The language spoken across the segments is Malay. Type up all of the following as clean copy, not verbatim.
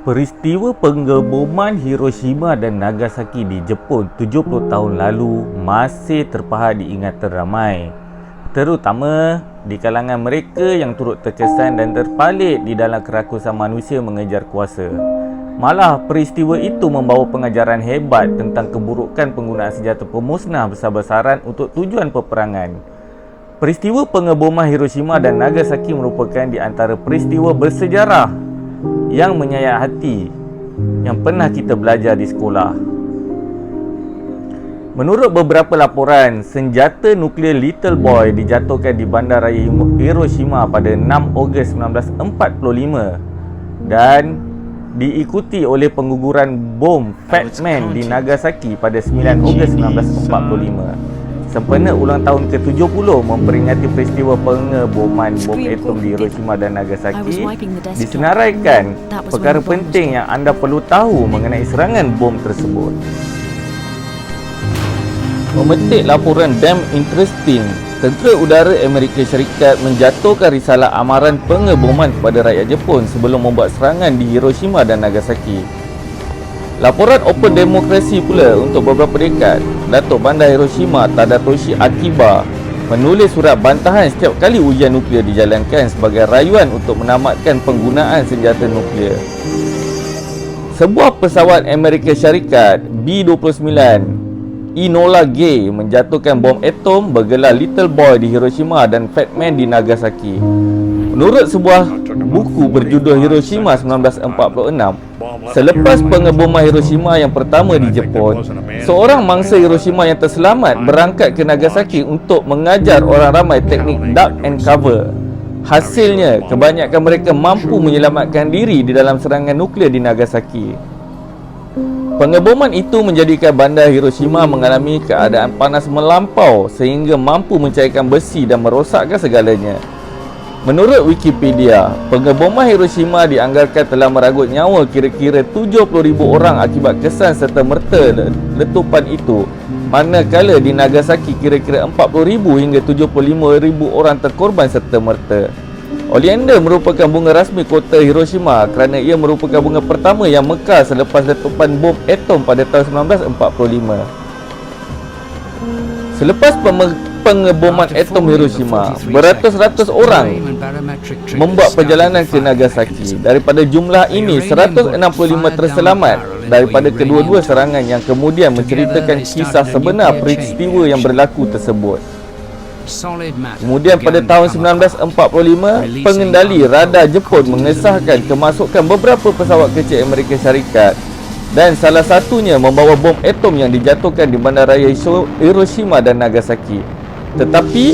Peristiwa penggeboman Hiroshima dan Nagasaki di Jepun 70 tahun lalu masih terpahat di ingatan ramai, terutama di kalangan mereka yang turut terkesan dan terpalit di dalam kerakusan manusia mengejar kuasa. Malah peristiwa itu membawa pengajaran hebat tentang keburukan penggunaan senjata pemusnah besar-besaran untuk tujuan peperangan. Peristiwa pengeboman Hiroshima dan Nagasaki merupakan di antara peristiwa bersejarah yang menyayat hati yang pernah kita belajar di sekolah. Menurut beberapa laporan, senjata nuklear Little Boy dijatuhkan di bandaraya Hiroshima pada 6 Ogos 1945 dan diikuti oleh pengguguran bom Fat Man di Nagasaki pada 9 Ogos 1945. Sempena ulang tahun ke-70 memperingati peristiwa pengeboman bom atom di Hiroshima dan Nagasaki, disenaraikan perkara penting yang anda perlu tahu mengenai serangan bom tersebut. Memetik laporan Damn Interesting, Tentera Udara Amerika Syarikat menjatuhkan risalah amaran pengeboman kepada rakyat Jepun sebelum membuat serangan di Hiroshima dan Nagasaki. Laporan Open Demokrasi pula untuk beberapa dekad, Datuk Bandar Hiroshima Tadatoshi Akiba menulis surat bantahan setiap kali ujian nuklear dijalankan sebagai rayuan untuk menamatkan penggunaan senjata nuklear. Sebuah pesawat Amerika Syarikat B-29 Enola Gay menjatuhkan bom atom bergelar Little Boy di Hiroshima dan Fat Man di Nagasaki. Menurut sebuah buku berjudul Hiroshima 1946, selepas pengeboman Hiroshima yang pertama di Jepun, seorang mangsa Hiroshima yang terselamat berangkat ke Nagasaki untuk mengajar orang ramai teknik duck and cover. Hasilnya, kebanyakan mereka mampu menyelamatkan diri di dalam serangan nuklear di Nagasaki. Pengeboman itu menjadikan bandar Hiroshima mengalami keadaan panas melampau sehingga mampu mencairkan besi dan merosakkan segalanya. Menurut Wikipedia, pengeboman Hiroshima dianggarkan telah meragut nyawa kira-kira 70,000 orang akibat kesan serta merta letupan itu, manakala di Nagasaki kira-kira 40,000 hingga 75,000 orang terkorban serta merta. Oleander merupakan bunga rasmi kota Hiroshima kerana ia merupakan bunga pertama yang mekar selepas letupan bom atom pada tahun 1945. Selepas pengeboman atom Hiroshima, beratus-ratus orang membuat perjalanan ke Nagasaki. Daripada jumlah ini, 165 terselamat daripada kedua-dua serangan yang kemudian menceritakan kisah sebenar peristiwa yang berlaku tersebut. Kemudian pada tahun 1945, pengendali radar Jepun mengesahkan kemasukan beberapa pesawat kecil Amerika Syarikat dan salah satunya membawa bom atom yang dijatuhkan di bandaraya Hiroshima dan Nagasaki. Tetapi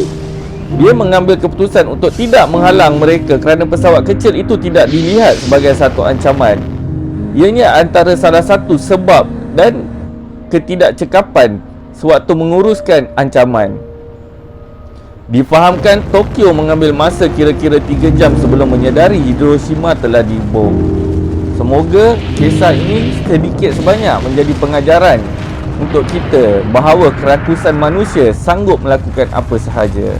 dia mengambil keputusan untuk tidak menghalang mereka kerana pesawat kecil itu tidak dilihat sebagai satu ancaman. Ianya antara salah satu sebab dan ketidakcekapan sewaktu menguruskan ancaman. Difahamkan Tokyo mengambil masa kira-kira 3 jam sebelum menyedari Hiroshima telah dibom. Semoga kisah ini sedikit sebanyak menjadi pengajaran untuk kita bahawa kerakusan manusia sanggup melakukan apa sahaja.